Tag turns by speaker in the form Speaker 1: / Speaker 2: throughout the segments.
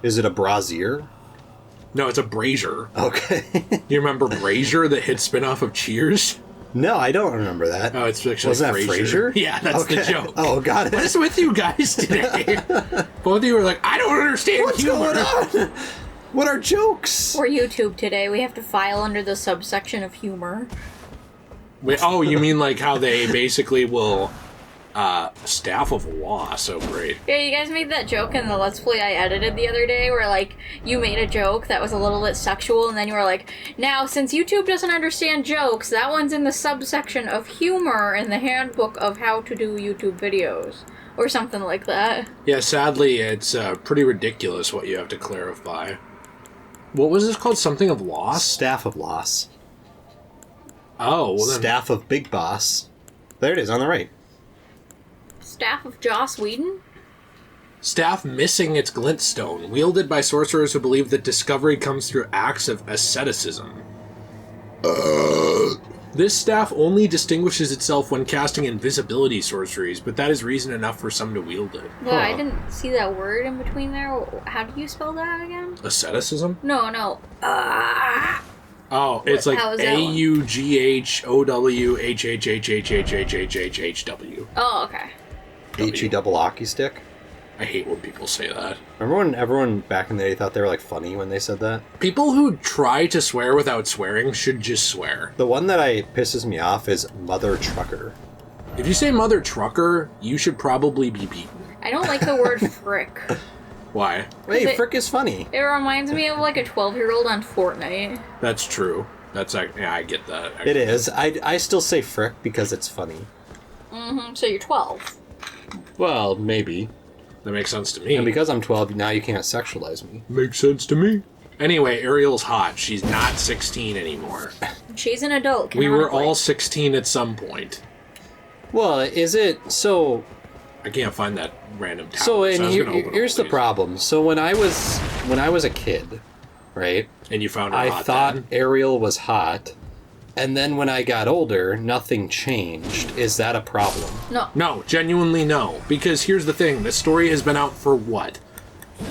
Speaker 1: Is it a brazier?
Speaker 2: No, it's a brazier.
Speaker 1: Okay.
Speaker 2: You remember Brazier, the hit spinoff of Cheers?
Speaker 1: No, I don't remember that.
Speaker 2: Oh, it's actually
Speaker 1: Was that Frasier?
Speaker 2: Yeah, that's the joke.
Speaker 1: Oh, got it.
Speaker 2: What is with you guys today? Both of you are like, I don't understand
Speaker 1: What's
Speaker 2: humor.
Speaker 1: going on? What are jokes?
Speaker 3: For YouTube today, we have to file under the subsection of humor.
Speaker 2: Wait, oh, you mean like how they basically will staff of law? So great.
Speaker 3: Yeah, you guys made that joke in the Let's Play I edited the other day where, like, you made a joke that was a little bit sexual, and then you were like, now, since YouTube doesn't understand jokes, that one's in the subsection of humor in the handbook of how to do YouTube videos. Or something like that.
Speaker 2: Yeah, sadly, it's pretty ridiculous what you have to clarify. What was this called? Something of loss?
Speaker 1: Staff of loss.
Speaker 2: Oh, well then...
Speaker 1: Staff of Big Boss. There it is, on the right.
Speaker 3: Staff of Joss Whedon?
Speaker 2: Staff missing its glintstone, wielded by sorcerers who believe that discovery comes through acts of asceticism. This staff only distinguishes itself when casting invisibility sorceries, but that is reason enough for some to wield it.
Speaker 3: Well, I didn't see that word in between there. How do you spell that again?
Speaker 2: Asceticism?
Speaker 3: No.
Speaker 2: Oh, it's like
Speaker 3: How is that one?
Speaker 2: AUGHOWHHHHHHHHHHHW.
Speaker 3: Oh, okay.
Speaker 1: H-E double hockey stick.
Speaker 2: I hate when people say that.
Speaker 1: Remember when everyone back in the day thought they were, like, funny when they said that?
Speaker 2: People who try to swear without swearing should just swear.
Speaker 1: The one that pisses me off is Mother Trucker.
Speaker 2: If you say mother trucker, you should probably be beaten.
Speaker 3: I don't like the word frick.
Speaker 2: Why?
Speaker 1: Hey, frick is funny.
Speaker 3: It reminds me of, like, a 12-year-old on Fortnite.
Speaker 2: That's true. That's yeah, I get that.
Speaker 1: It is. I still say frick because it's funny.
Speaker 3: Mm-hmm. So you're 12.
Speaker 1: Well, maybe.
Speaker 2: That makes sense to me.
Speaker 1: And because I'm 12, now you can't sexualize me.
Speaker 2: Makes sense to me. Anyway, Ariel's hot. She's not 16 anymore.
Speaker 3: She's an adult.
Speaker 2: We were all 16 at some point.
Speaker 1: Well, is it so?
Speaker 2: I can't find that random town.
Speaker 1: So, and here's the problem. So when I was a kid, right?
Speaker 2: And you found her
Speaker 1: I
Speaker 2: hot
Speaker 1: thought
Speaker 2: then?
Speaker 1: Ariel was hot, and then when I got older, nothing changed. Is that a problem?
Speaker 3: No.
Speaker 2: No, genuinely no. Because here's the thing. The story has been out for what?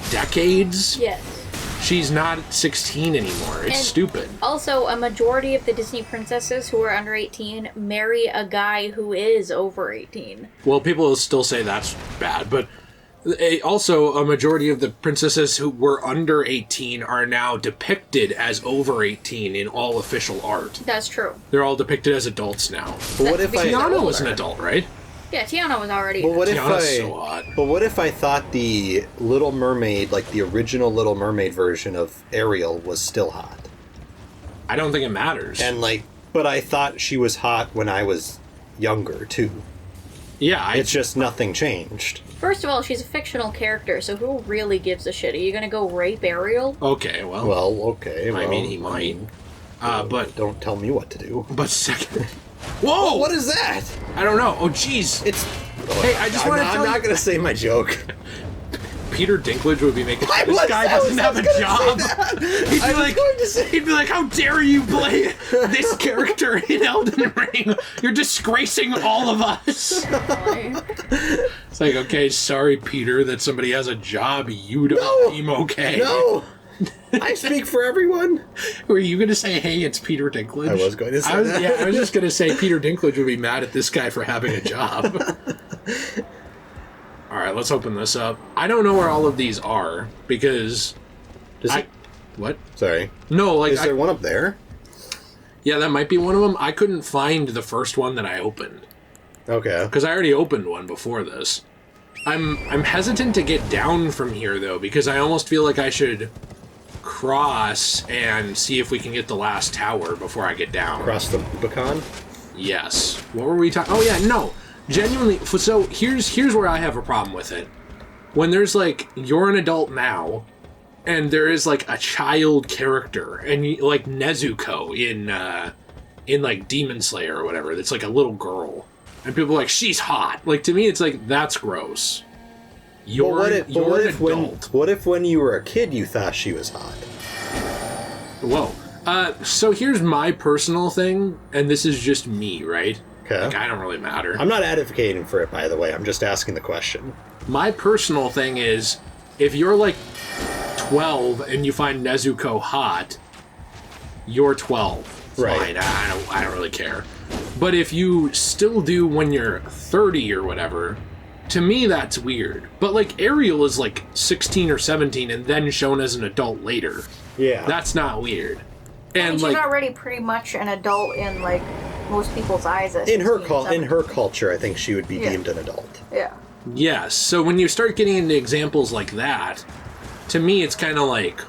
Speaker 2: Decades?
Speaker 3: Yes.
Speaker 2: She's not 16 anymore. It's
Speaker 3: And
Speaker 2: stupid.
Speaker 3: Also, a majority of the Disney princesses who are under 18 marry a guy who is over 18.
Speaker 2: Well, people will still say that's bad, but also a majority of the princesses who were under 18 are now depicted as over 18 in all official art.
Speaker 3: That's true.
Speaker 2: They're all depicted as adults now.
Speaker 1: But what if
Speaker 2: Tiana was an adult, right?
Speaker 3: Yeah, Tiana was already...
Speaker 1: But what if
Speaker 2: Tiana's so hot.
Speaker 1: But what if I thought the Little Mermaid, like the original Little Mermaid version of Ariel, was still hot?
Speaker 2: I don't think it matters.
Speaker 1: And but I thought she was hot when I was younger too.
Speaker 2: Yeah,
Speaker 1: It's just nothing changed.
Speaker 3: First of all, she's a fictional character, so who really gives a shit? Are you gonna go rape Ariel?
Speaker 2: Okay, well...
Speaker 1: Well, okay.
Speaker 2: I mean, he might. But...
Speaker 1: Don't tell me what to do.
Speaker 2: But second... Whoa!
Speaker 1: What is that?
Speaker 2: I don't know. Oh, jeez.
Speaker 1: It's...
Speaker 2: Hey, I just want to tell
Speaker 1: I'm
Speaker 2: you...
Speaker 1: not going to say my joke.
Speaker 2: Peter Dinklage would be making sure this guy doesn't have a job. He'd be like, how dare you play this character in Elden Ring? You're disgracing all of us. It's like, okay, sorry, Peter, that somebody has a job. You don't seem okay.
Speaker 1: No! I speak for everyone.
Speaker 2: Were you going to say, hey, it's Peter Dinklage?
Speaker 1: I was going to say that.
Speaker 2: Yeah, I was just going to say Peter Dinklage would be mad at this guy for having a job. All right, let's open this up. I don't know where all of these are, because... What?
Speaker 1: Sorry.
Speaker 2: No, like...
Speaker 1: Is there one up there?
Speaker 2: Yeah, that might be one of them. I couldn't find the first one that I opened.
Speaker 1: Okay.
Speaker 2: Because I already opened one before this. I'm hesitant to get down from here, though, because I almost feel like I should cross and see if we can get the last tower before I get down.
Speaker 1: Across the Rubicon?
Speaker 2: Yes. What were we talking... Oh, yeah, no. Genuinely... So, here's where I have a problem with it. When there's, like, you're an adult now, and there is, like, a child character, and, like, Nezuko in, like, Demon Slayer or whatever, that's, like, a little girl. And people are like, she's hot. Like, to me, it's like, that's gross. You're an adult.
Speaker 1: What if when you were a kid you thought she was hot?
Speaker 2: Whoa. So here's my personal thing, and this is just me, right?
Speaker 1: Okay.
Speaker 2: Like, I don't really matter.
Speaker 1: I'm not advocating for it, by the way. I'm just asking the question.
Speaker 2: My personal thing is, if you're like 12 and you find Nezuko hot, you're 12.
Speaker 1: Right.
Speaker 2: Fine, I don't really care. But if you still do when you're 30 or whatever, to me that's weird. But like Ariel is like 16 or 17 and then shown as an adult later.
Speaker 1: Yeah.
Speaker 2: That's not weird.
Speaker 3: I
Speaker 2: And
Speaker 3: mean, she's
Speaker 2: like
Speaker 3: already pretty much an adult in like most people's eyes. At
Speaker 1: in her
Speaker 3: 16,
Speaker 1: in her culture, I think she would be deemed an adult.
Speaker 3: Yeah.
Speaker 2: yes, so when you start getting into examples like that, to me it's kind of like,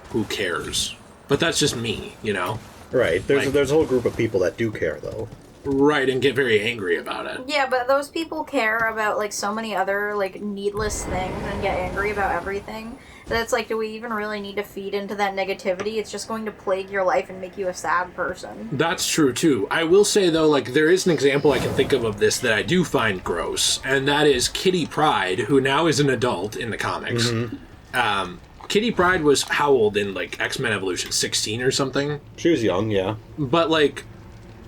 Speaker 2: who cares? But that's just me, you know?
Speaker 1: Right.
Speaker 2: Like-
Speaker 1: There's a whole group of people that do care, though.
Speaker 2: Right, and get very angry about it.
Speaker 3: Yeah, but those people care about like so many other like needless things and get angry about everything. That it's like, do we even really need to feed into that negativity? It's just going to plague your life and make you a sad person.
Speaker 2: That's true too. I will say though, like there is an example I can think of this that I do find gross, and that is Kitty Pryde, who now is an adult in the comics. Kitty Pryde was how old in like X-Men Evolution? 16 or something?
Speaker 1: She was young, yeah.
Speaker 2: But like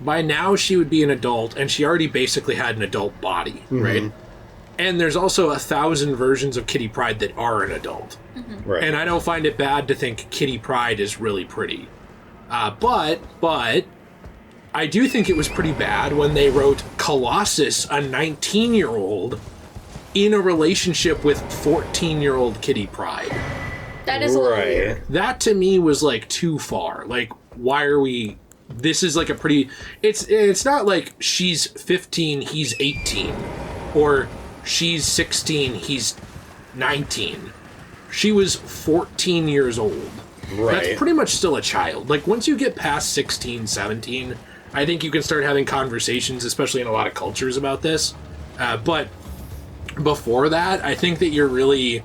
Speaker 2: by now she would be an adult, and she already basically had an adult body, right? And there's also 1,000 versions of Kitty Pryde that are an adult.
Speaker 1: Right.
Speaker 2: And I don't find it bad to think Kitty Pryde is really pretty. But I do think it was pretty bad when they wrote Colossus, a 19-year-old, in a relationship with 14-year-old Kitty Pryde.
Speaker 3: That is a little
Speaker 1: Right.
Speaker 3: weird.
Speaker 2: That to me was like too far. Like, why are we... This is like a pretty... It's not like she's 15, he's 18. Or she's 16, he's 19. She was 14 years old.
Speaker 1: Right.
Speaker 2: That's pretty much still a child. Like, once you get past 16, 17, I think you can start having conversations, especially in a lot of cultures, about this. But before that, I think that you're really,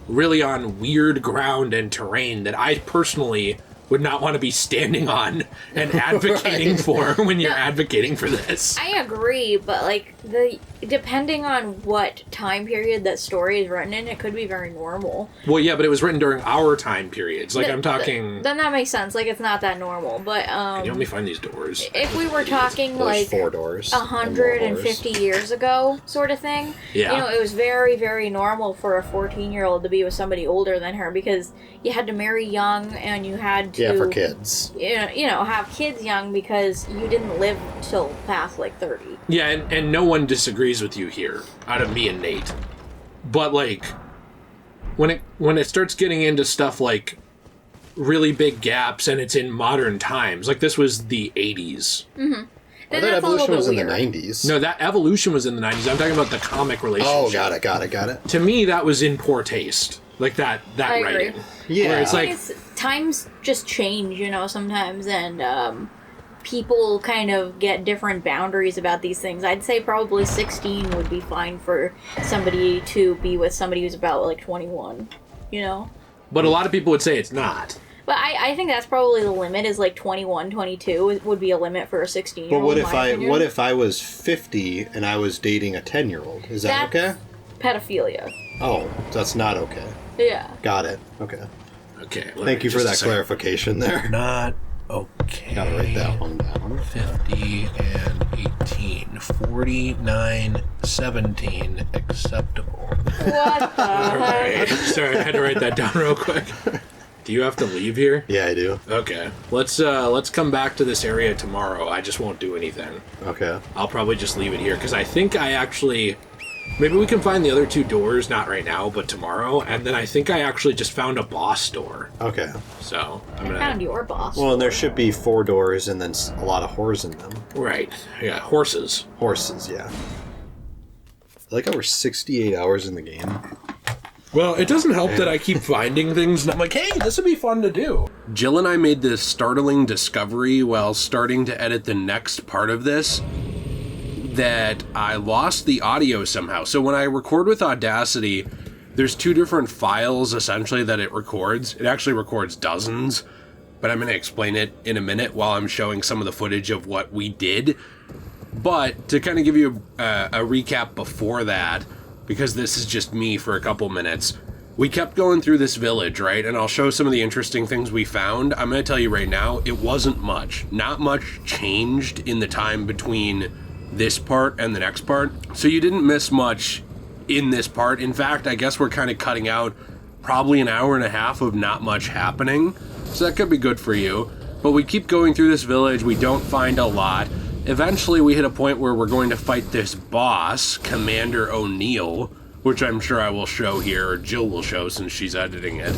Speaker 2: really on weird ground and terrain that I personally would not want to be standing on and advocating for when you're advocating for this.
Speaker 3: I agree, but like depending on what time period that story is written in, it could be very normal.
Speaker 2: Well, yeah, but it was written during our time periods. Like, I'm talking...
Speaker 3: Then that makes sense. Like, it's not that normal. But
Speaker 2: Can you help me find these doors?
Speaker 3: if we were talking
Speaker 1: There's
Speaker 3: like
Speaker 1: 4 doors.
Speaker 3: 150 years ago, sort of thing,
Speaker 2: Yeah.
Speaker 3: you know, it was very, very normal for a 14-year-old to be with somebody older than her because you had to marry young and you had to...
Speaker 1: Yeah, for kids.
Speaker 3: You know, have kids young because you didn't live till past like 30.
Speaker 2: Yeah, and no one disagrees with you here, out of me and Nate. But like, when it starts getting into stuff like really big gaps and it's in modern times, like this was the 80s.
Speaker 3: Then
Speaker 1: That
Speaker 3: that's a
Speaker 1: evolution
Speaker 3: little
Speaker 1: was
Speaker 3: bit
Speaker 1: in the
Speaker 3: weird.
Speaker 1: 90s.
Speaker 2: No, that Evolution was in the 90s. I'm talking about the comic relationship.
Speaker 1: Oh, got it.
Speaker 2: To me, that was in poor taste. Like that
Speaker 3: I agree.
Speaker 2: writing.
Speaker 1: Yeah.
Speaker 2: Where it's like,
Speaker 3: Times just change, you know, sometimes, and people kind of get different boundaries about these things. I'd say probably 16 would be fine for somebody to be with somebody who's about like 21, you know?
Speaker 2: but a lot of people would say it's not.
Speaker 3: But I think that's probably the limit, is like 21, 22 would be a limit for a 16-year-old.
Speaker 1: But
Speaker 3: in my
Speaker 1: what
Speaker 3: opinion.
Speaker 1: if I was 50 and I was dating a 10-year-old? Is that
Speaker 3: That's
Speaker 1: okay?
Speaker 3: pedophilia.
Speaker 1: Oh, that's not okay.
Speaker 3: Yeah.
Speaker 1: Got it. Okay.
Speaker 2: Okay.
Speaker 1: Thank you for that clarification there.
Speaker 2: Not okay.
Speaker 1: Gotta write that one down.
Speaker 2: 50 and 18. 49, 17. Acceptable.
Speaker 3: What the heck?
Speaker 2: Sorry, I had to write that down real quick. Do you have to leave here?
Speaker 1: Yeah, I do.
Speaker 2: Okay. Let's come back to this area tomorrow. I just won't do anything.
Speaker 1: Okay.
Speaker 2: I'll probably just leave it here because I think I actually... Maybe we can find the other 2 doors, not right now, but tomorrow. And then I think I actually just found a boss door.
Speaker 1: Okay.
Speaker 2: So I'm
Speaker 3: I
Speaker 2: gonna...
Speaker 3: found your boss.
Speaker 1: Well, and there should be 4 doors and then a lot of whores in them.
Speaker 2: Right. Yeah, horses.
Speaker 1: Horses, yeah. I feel like we're 68 hours in the game.
Speaker 2: Well, it doesn't help that I keep finding things and I'm like, hey, this would be fun to do. Jill and I made this startling discovery while starting to edit the next part of this, that I lost the audio somehow. So when I record with Audacity, there's 2 different files essentially that it records. It actually records dozens, but I'm going to explain it in a minute while I'm showing some of the footage of what we did. But to kind of give you a recap before that, because this is just me for a couple minutes, we kept going through this village, right? And I'll show some of the interesting things we found. I'm going to tell you right now, it wasn't much. Not much changed in the time between this part and the next part. So you didn't miss much in this part. In fact, I guess we're kind of cutting out probably an hour and a half of not much happening. So that could be good for you. But we keep going through this village. We don't find a lot. Eventually, we hit a point where we're going to fight this boss, Commander O'Neill, which I'm sure I will show here, or Jill will show since she's editing it.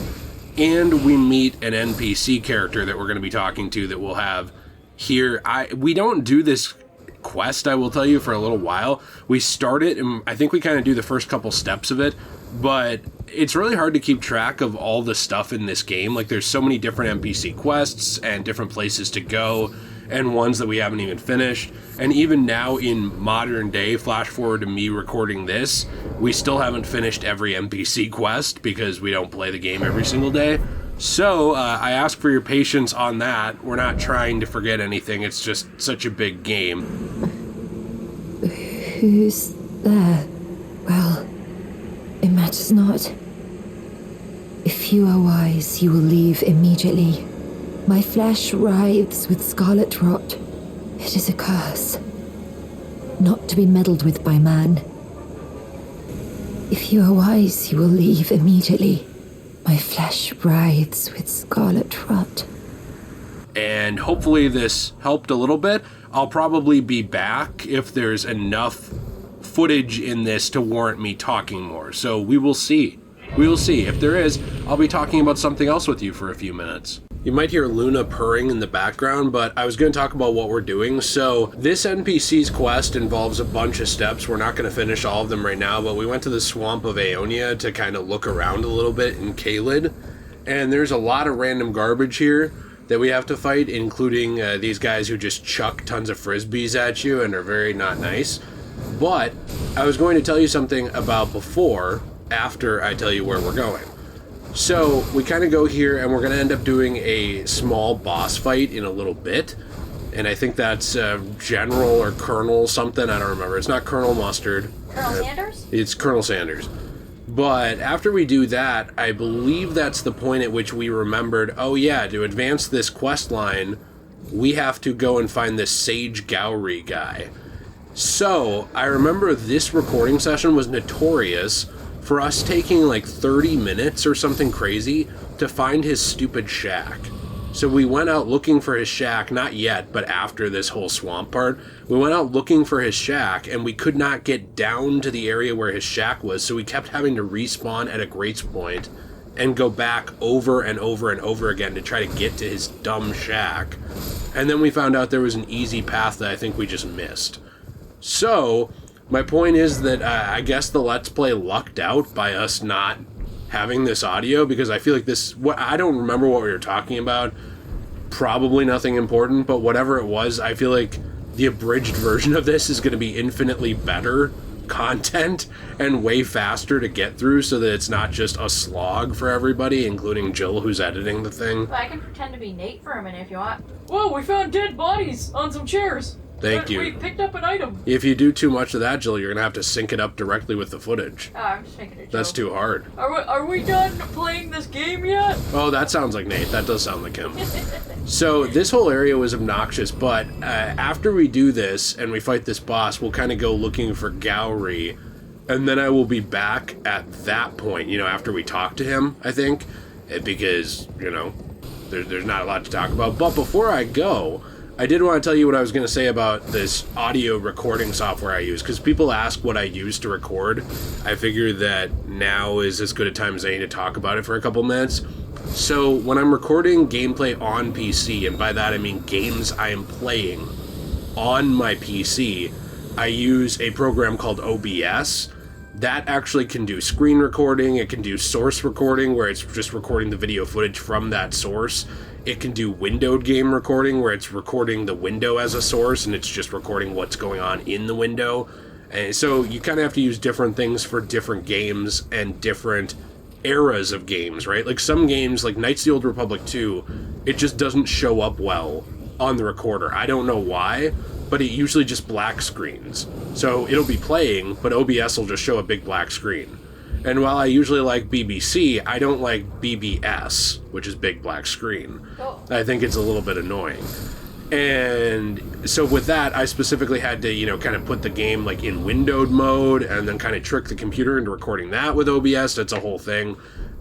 Speaker 2: And we meet an NPC character that we're going to be talking to that we'll have here. We don't do this quest, I will tell you, for a little while. We start it, and I think we kind of do the first couple steps of it, but it's really hard to keep track of all the stuff in this game. Like, there's so many different NPC quests and different places to go, and ones that we haven't even finished. And even now in modern day, flash forward to me recording this, we still haven't finished every NPC quest because we don't play the game every single day. So I ask for your patience on that. We're not trying to forget anything. It's just such a big game.
Speaker 4: Who's there? Well, it matters not. If you are wise, you will leave immediately. My flesh writhes with scarlet rot. It is a curse, not to be meddled with by man. If you are wise, you will leave immediately. My flesh writhes with scarlet rot.
Speaker 2: And hopefully this helped a little bit. I'll probably be back if there's enough footage in this to warrant me talking more. So we will see. We will see. If there is, I'll be talking about something else with you for a few minutes. You might hear Luna purring in the background, but I was going to talk about what we're doing. So this NPC's quest involves a bunch of steps. We're not going to finish all of them right now, but we went to the swamp of Aeonia to kind of look around a little bit in Caelid. And there's a lot of random garbage here that we have to fight, including these guys who just chuck tons of frisbees at you and are very not nice. But I was going to tell you something about before, after I tell you where we're going. So we kind of go here, and we're going to end up doing a small boss fight in a little bit. And I think that's General or Colonel something. I don't remember. It's not Colonel Mustard.
Speaker 3: Colonel Sanders?
Speaker 2: It's Colonel Sanders. But after we do that, I believe that's the point at which we remembered, oh yeah, to advance this quest line, we have to go and find this Sage Gowrie guy. So I remember this recording session was notorious for us taking like 30 minutes or something crazy to find his stupid shack. So we went out looking for his shack, not yet, but after this whole swamp part. We went out looking for his shack, and we could not get down to the area where his shack was, so we kept having to respawn at a grace point and go back over and over and over again to try to get to his dumb shack. And then we found out there was an easy path that I think we just missed. So my point is that I guess the Let's Play lucked out by us not having this audio, because I feel like I don't remember what we were talking about. Probably nothing important, but whatever it was, I feel like the abridged version of this is going to be infinitely better content and way faster to get through, so that it's not just a slog for everybody, including Jill, who's editing the thing.
Speaker 3: But I can pretend to be Nate for a minute if you want.
Speaker 5: Whoa, we found dead bodies on some chairs.
Speaker 2: Thank you.
Speaker 5: We picked up an item.
Speaker 2: If you do too much of that, Jill, you're going to have to sync it up directly with the footage.
Speaker 3: Oh, I'm just making a joke.
Speaker 2: That's too hard.
Speaker 5: Are we done playing this game yet?
Speaker 2: Oh, that sounds like Nate. That does sound like him. So this whole area was obnoxious, but after we do this and we fight this boss, we'll kind of go looking for Gowrie, and then I will be back at that point, after we talk to him, I think, because, there's not a lot to talk about. But before I go, I did want to tell you what I was going to say about this audio recording software I use, because people ask what I use to record. I figure that now is as good a time as any to talk about it for a couple minutes. So when I'm recording gameplay on PC, and by that I mean games I am playing on my PC, I use a program called OBS. That actually can do screen recording, it can do source recording, where it's just recording the video footage from that source. It can do windowed game recording, where it's recording the window as a source, and it's just recording what's going on in the window. And so you kind of have to use different things for different games and different eras of games, right? Like some games, like Knights of the Old Republic 2, it just doesn't show up well on the recorder. I don't know why, but it usually just black screens. So it'll be playing, but OBS will just show a big black screen. And while I usually like BBC, I don't like BBS, which is big black screen.
Speaker 3: Oh.
Speaker 2: I think it's a little bit annoying. And so with that, I specifically had to, kind of put the game like in windowed mode and then kind of trick the computer into recording that with OBS. That's a whole thing.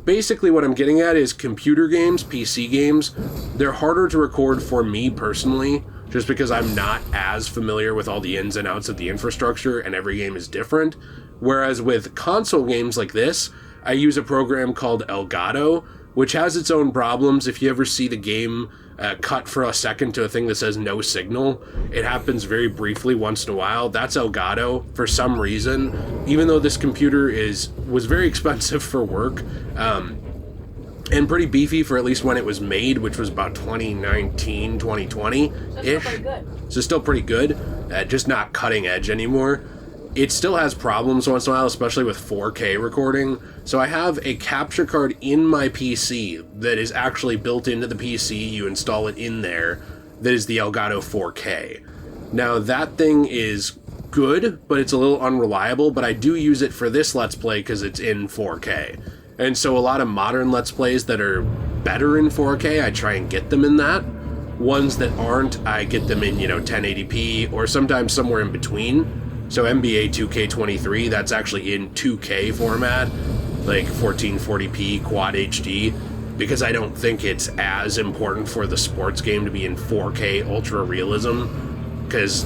Speaker 2: basically what I'm getting at is computer games, PC games, they're harder to record for me personally, just because I'm not as familiar with all the ins and outs of the infrastructure, and every game is different. Whereas with console games like this, I use a program called Elgato, which has its own problems. If you ever see the game cut for a second to a thing that says no signal, it happens very briefly once in a while. That's Elgato for some reason, even though this computer was very expensive for work, and pretty beefy for at least when it was made, which was about 2019, 2020-ish. So still pretty good, just not cutting edge anymore. It still has problems once in a while, especially with 4K recording. So I have a capture card in my PC that is actually built into the PC. You install it in there. That is the Elgato 4K. Now that thing is good, but it's a little unreliable, but I do use it for this Let's Play because it's in 4K. And so a lot of modern Let's Plays that are better in 4K, I try and get them in that. Ones that aren't, I get them in, 1080p or sometimes somewhere in between. So NBA 2K23, that's actually in 2K format, like 1440p quad HD, because I don't think it's as important for the sports game to be in 4K ultra realism, because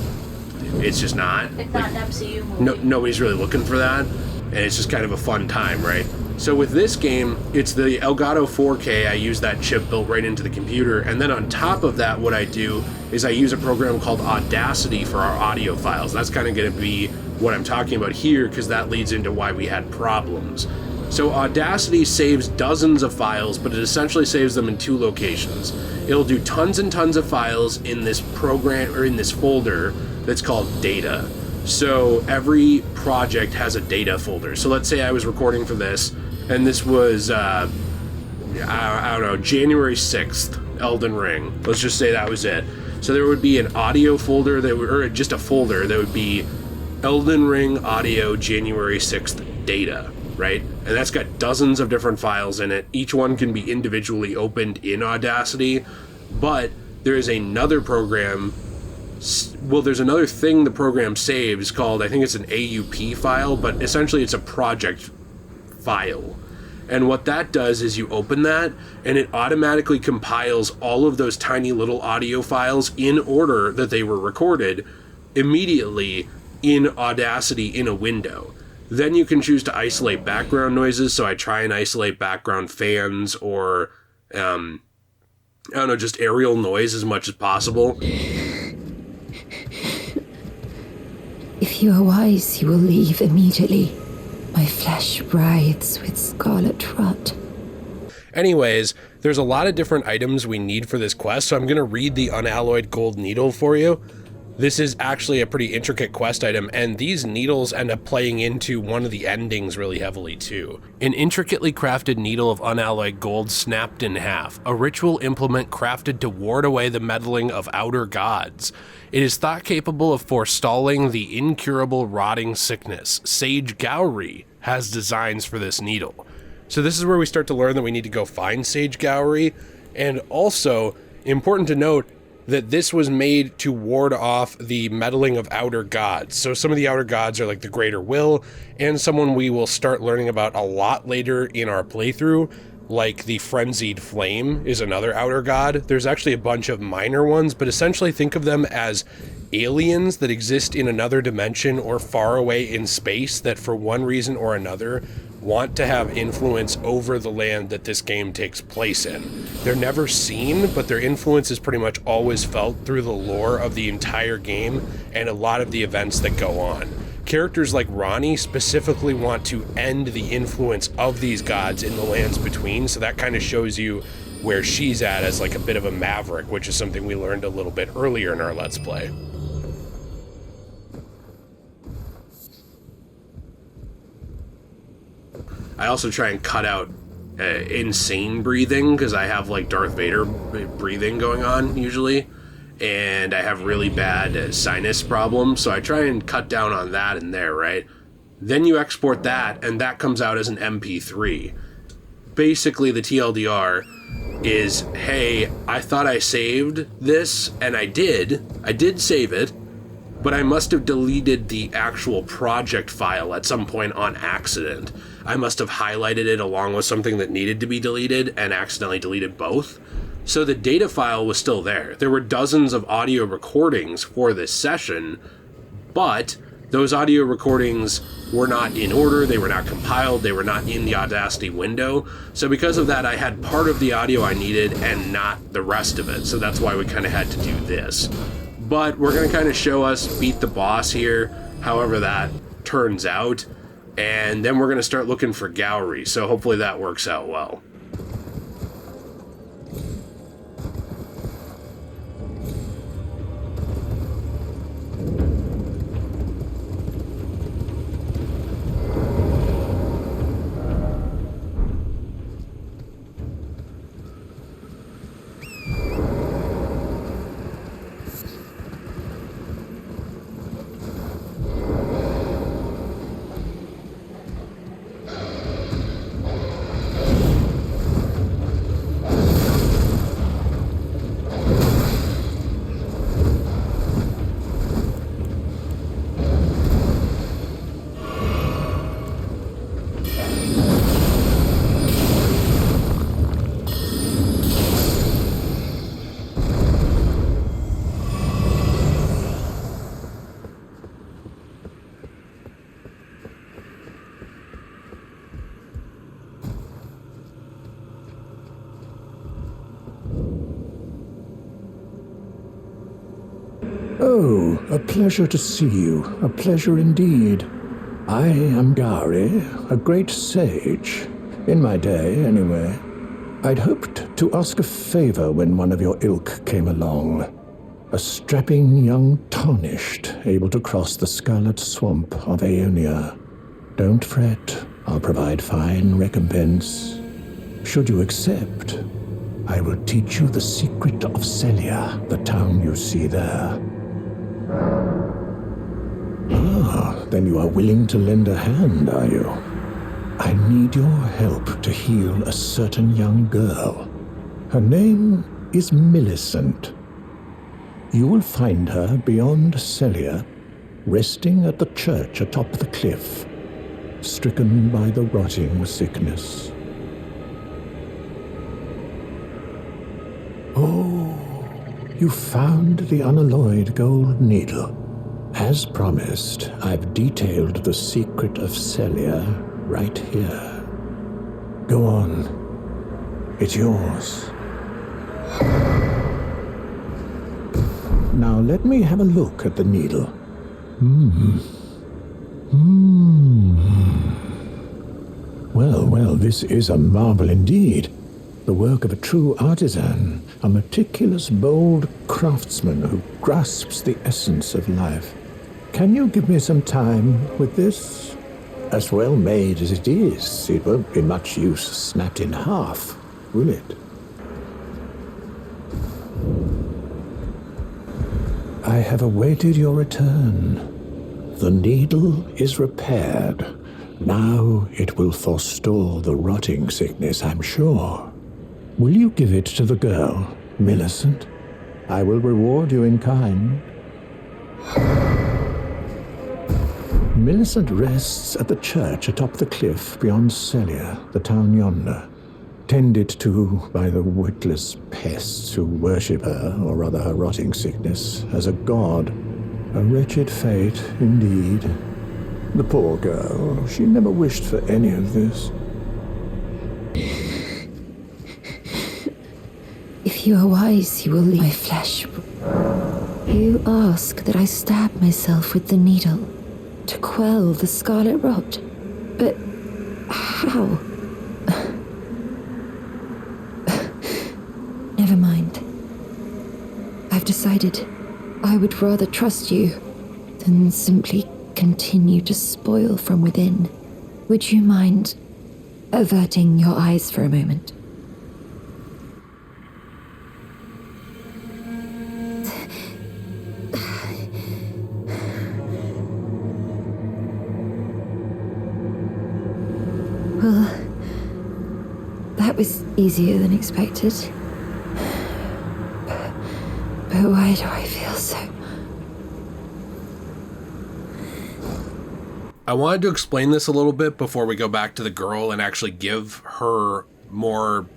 Speaker 2: it's just not.
Speaker 3: It's not an MCU movie.
Speaker 2: Nobody's really looking for that, and it's just kind of a fun time, right? So with this game, it's the Elgato 4K. I use that chip built right into the computer, and then on top of that, what I do is I use a program called Audacity for our audio files. That's kind of going to be what I'm talking about here, because that leads into why we had problems. So Audacity saves dozens of files, but it essentially saves them in two locations. It'll do tons and tons of files in this program, or in this folder that's called data. So every project has a data folder. So let's say I was recording for this, and this was, I don't know, January 6th, Elden Ring. Let's just say that was it. So there would be an audio folder, or just a folder that would be Elden Ring audio January 6th data, right? And that's got dozens of different files in it. Each one can be individually opened in Audacity, but there is another program. Well, there's another thing the program saves called, I think it's an AUP file, but essentially it's a project file. And what that does is you open that, and it automatically compiles all of those tiny little audio files in order that they were recorded immediately in Audacity in a window. Then you can choose to isolate background noises, so I try and isolate background fans or, just aerial noise as much as possible.
Speaker 4: If you are wise, you will leave immediately. My flesh writhes with scarlet rot.
Speaker 2: Anyways, there's a lot of different items we need for this quest, so I'm going to read the unalloyed gold needle for you. This is actually a pretty intricate quest item, and these needles end up playing into one of the endings really heavily too. An intricately crafted needle of unalloyed gold snapped in half, a ritual implement crafted to ward away the meddling of outer gods. It is thought capable of forestalling the incurable rotting sickness. Sage Gowry has designs for this needle. So this is where we start to learn that we need to go find Sage Gowry, and also, important to note, that this was made to ward off the meddling of outer gods. So some of the outer gods are like the Greater Will, and someone we will start learning about a lot later in our playthrough, like the Frenzied Flame is another outer god. There's actually a bunch of minor ones, but essentially think of them as aliens that exist in another dimension or far away in space that for one reason or another want to have influence over the land that this game takes place in. They're never seen, but their influence is pretty much always felt through the lore of the entire game and a lot of the events that go on. Characters like Ronnie specifically want to end the influence of these gods in the lands between, so that kind of shows you where she's at as like a bit of a maverick, which is something we learned a little bit earlier in our Let's Play. I also try and cut out insane breathing, because I have like Darth Vader breathing going on usually, and I have really bad sinus problems, so I try and cut down on that in there, right? Then you export that, and that comes out as an MP3. Basically, the TLDR is, hey, I thought I saved this, and I did save it, but I must have deleted the actual project file at some point on accident. I must have highlighted it along with something that needed to be deleted and accidentally deleted both. So the data file was still there. There were dozens of audio recordings for this session, but those audio recordings were not in order, they were not compiled, they were not in the Audacity window. So because of that, I had part of the audio I needed and not the rest of it. So that's why we kind of had to do this. But we're going to kind of show us beat the boss here, however that turns out. And then we're going to start looking for Gowry. So hopefully that works out well.
Speaker 6: Oh, a pleasure to see you. A pleasure indeed. I am Gowry, a great sage. In my day, anyway. I'd hoped to ask a favor when one of your ilk came along. A strapping young tarnished, able to cross the scarlet swamp of Aeonia. Don't fret, I'll provide fine recompense. Should you accept, I will teach you the secret of Celia, the town you see there. Ah, then you are willing to lend a hand, are you? I need your help to heal a certain young girl. Her name is Millicent. You will find her beyond Celia, resting at the church atop the cliff, stricken by the rotting sickness. Oh, you found the unalloyed gold needle. As promised, I've detailed the secret of Celia right here. Go on. It's yours. Now let me have a look at the needle. Well, this is a marvel indeed. The work of a true artisan, a meticulous, bold craftsman who grasps the essence of life. Can you give me some time with this? As well made as it is, it won't be much use snapped in half, will it? I have awaited your return. The needle is repaired. Now it will forestall the rotting sickness, I'm sure. Will you give it to the girl, Millicent? I will reward you in kind. Millicent rests at the church atop the cliff beyond Celia, the town yonder, tended to by the witless pests who worship her, or rather her rotting sickness, as a god. A wretched fate, indeed. The poor girl, she never wished for any of this.
Speaker 4: If you are wise, you will leave my flesh. You ask that I stab myself with the needle to quell the scarlet rot. But how? Never mind. I've decided I would rather trust you than simply continue to spoil from within. Would you mind averting your eyes for a moment? Well, that was easier than expected. But why do I feel so
Speaker 2: I wanted to explain this a little bit before we go back to the girl and actually give her more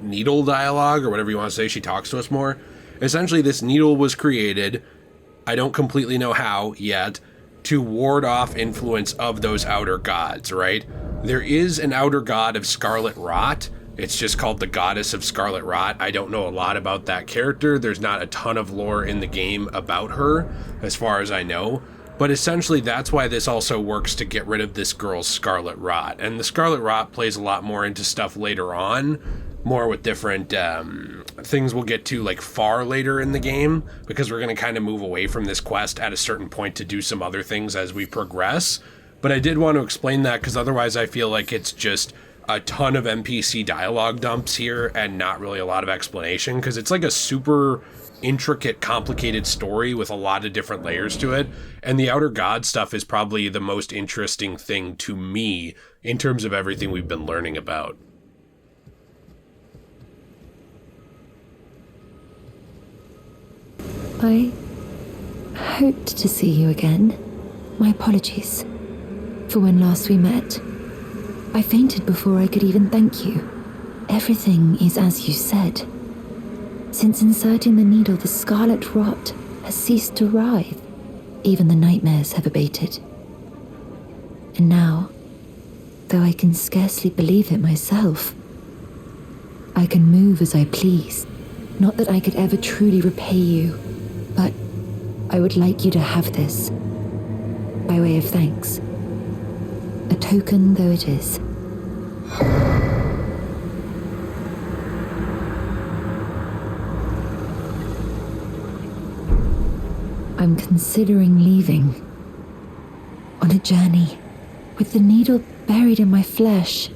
Speaker 2: needle dialogue, or whatever you want to say. She talks to us more. Essentially, this needle was created, I don't completely know how yet, to ward off influence of those outer gods, right? There is an outer god of Scarlet Rot. It's just called the Goddess of Scarlet Rot. I don't know a lot about that character. There's not a ton of lore in the game about her, as far as I know. But essentially, that's why this also works to get rid of this girl's Scarlet Rot. And the Scarlet Rot plays a lot more into stuff later on, more with different things we'll get to like far later in the game, because we're going to kind of move away from this quest at a certain point to do some other things as we progress. But I did want to explain that, because otherwise I feel like it's just a ton of NPC dialogue dumps here and not really a lot of explanation, because it's like a super intricate, complicated story with a lot of different layers to it. And the Outer God stuff is probably the most interesting thing to me in terms of everything we've been learning about.
Speaker 4: I hoped to see you again. My apologies for when last we met. I fainted before I could even thank you. Everything is as you said. Since inserting the needle, the Scarlet Rot has ceased to writhe. Even the nightmares have abated. And now, though I can scarcely believe it myself, I can move as I please. Not that I could ever truly repay you, but I would like you to have this, by way of thanks. A token though it is. I'm considering leaving. On a journey. With the needle buried in my flesh,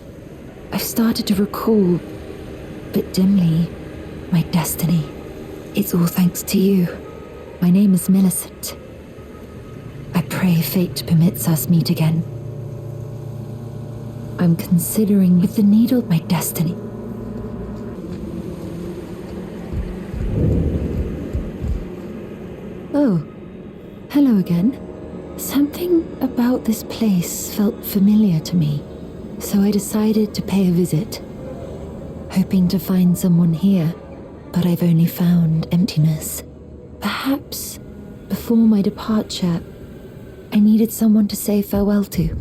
Speaker 4: I've started to recall, but dimly, my destiny. It's all thanks to you. My name is Millicent. I pray fate permits us meet again. I'm considering with the needle my destiny. Oh, hello again. Something about this place felt familiar to me, so I decided to pay a visit, hoping to find someone here, but I've only found emptiness. Perhaps, before my departure, I needed someone to say farewell to.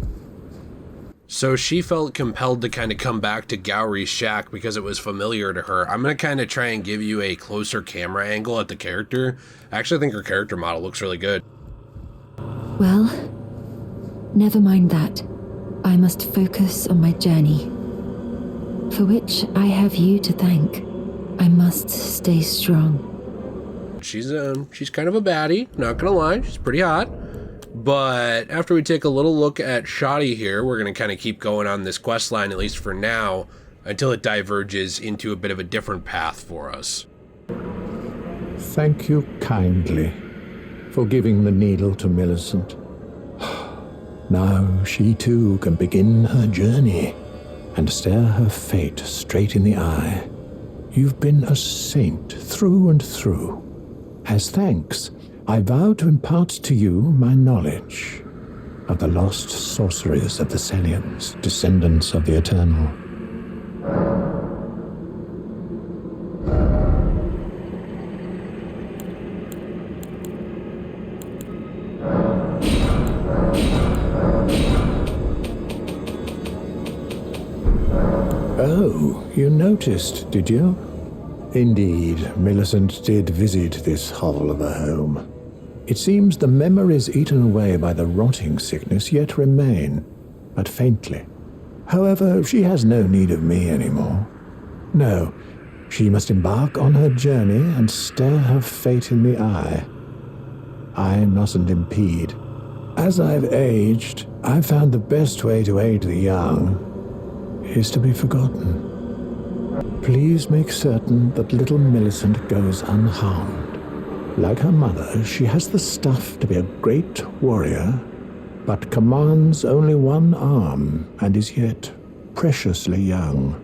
Speaker 2: So she felt compelled to kind of come back to Gowry's shack because it was familiar to her. I'm going to kind of try and give you a closer camera angle at the character. I actually think her character model looks really good.
Speaker 4: Well, never mind that. I must focus on my journey, for which I have you to thank. I must stay strong.
Speaker 2: She's kind of a baddie, not gonna lie. She's pretty hot. But after we take a little look at Shoddy here, we're gonna kind of keep going on this quest line, at least for now, until it diverges into a bit of a different path for us.
Speaker 6: Thank you kindly for giving the needle to Millicent. Now she too can begin her journey and stare her fate straight in the eye. You've been a saint through and through. As thanks, I vow to impart to you my knowledge of the lost sorceries of the Celians, descendants of the Eternal. Oh, you noticed, did you? Indeed, Millicent did visit this hovel of a home. It seems the memories eaten away by the rotting sickness yet remain, but faintly. However, she has no need of me anymore. No, she must embark on her journey and stare her fate in the eye. I mustn't impede. As I've aged, I've found the best way to aid the young is to be forgotten. Please make certain that little Millicent goes unharmed. Like her mother, she has the stuff to be a great warrior, but commands only one arm and is yet preciously young.